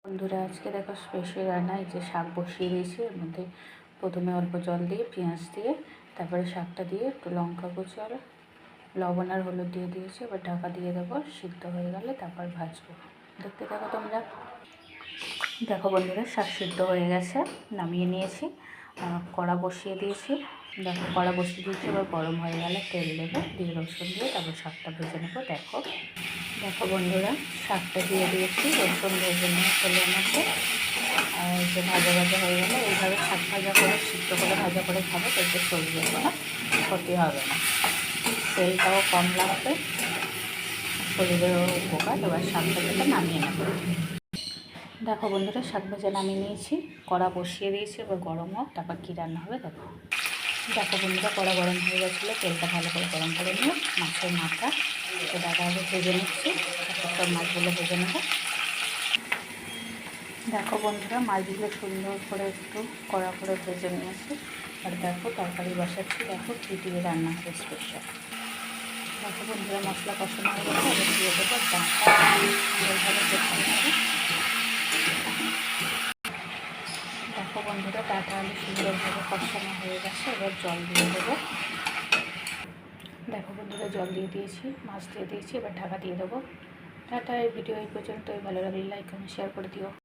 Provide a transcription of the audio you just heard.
বন্ধুরা আজকে দেখো স্পেশাল রান্না, এই যে শাক বসিয়ে দিয়েছি। এর মধ্যে প্রথমে অল্প জল দিয়ে পেঁয়াজ দিয়ে তারপরে শাকটা দিয়ে একটু লঙ্কা কুচি আর লবণ আর হলুদ দিয়ে দিয়েছি। এবার ঢাকা দিয়ে দেবো, সিদ্ধ হয়ে গেলে তারপর ভাজবো। দেখতে থাকো তোমরা। দেখো বন্ধুরা, শাক সিদ্ধ হয়ে গেছে, নামিয়ে নিয়েছি। কড়া বসিয়ে দিয়েছি। দেখো কড়া বসিয়ে দিয়েছি, এবার গরম হয়ে গেলে তেল দেবো, দিয়ে রসুন দিয়ে তারপর শাকটা ভেজে নেবো। দেখো বন্ধুরা, শাকটা দিয়ে দিয়েছি, রসুন ভেজে নিয়ে তেলের মধ্যে। আর যে ভাজা ভাজা হয়ে গেলে এইভাবে শাক ভাজা করে সিদ্ধ করে ভাজা করে খাবো, তাতে শরীরের কোনো ক্ষতি হবে না, তেলটাও কম লাগবে, শরীরেরও উপকার। এবার শাক ভাজাটা নামিয়ে নেবো। দেখো বন্ধুরা, শাক ভাজা নামিয়ে নিয়েছি, কড়া বসিয়ে দিয়েছি। এবার গরম হোক, তারপর কী রান্না হবে দেখো। দেখো বন্ধুরা, কড়া গরম হয়ে গেছিলো, তেলটা ভালো করে গরম করে নিয়ে মাছের মাথা এটা আগে ভেজে নিচ্ছি, তারপর সব মাছগুলো ভেজে নেবো। দেখো বন্ধুরা, মাছগুলো সুন্দর করে একটু কড়া করে ভেজে নিয়েছি। আর দেখো তরকারি বসাচ্ছি, দেখো কী দিয়ে রান্না হবে স্পেশাল। দেখো বন্ধুরা, মশলা কষানো হয়ে গেছে, এবার দিয়ে দেবো ডাঁটা, এইভাবে কষানো হবে। দেখো বন্ধুরা, ডাঁটা আলু সুন্দরভাবে কষানো হয়ে গেছে, এবার জল দিয়ে দেবো। দেখো বন্ধুরা, জল দিয়ে দিয়েছি, মাছ দিয়ে দিয়েছি, এবার ঢাকা দিয়ে দেবো। টাটা। এই ভিডিও এই পর্যন্তই। ভালো লাগলে লাইক কমেন্ট শেয়ার করে দিও।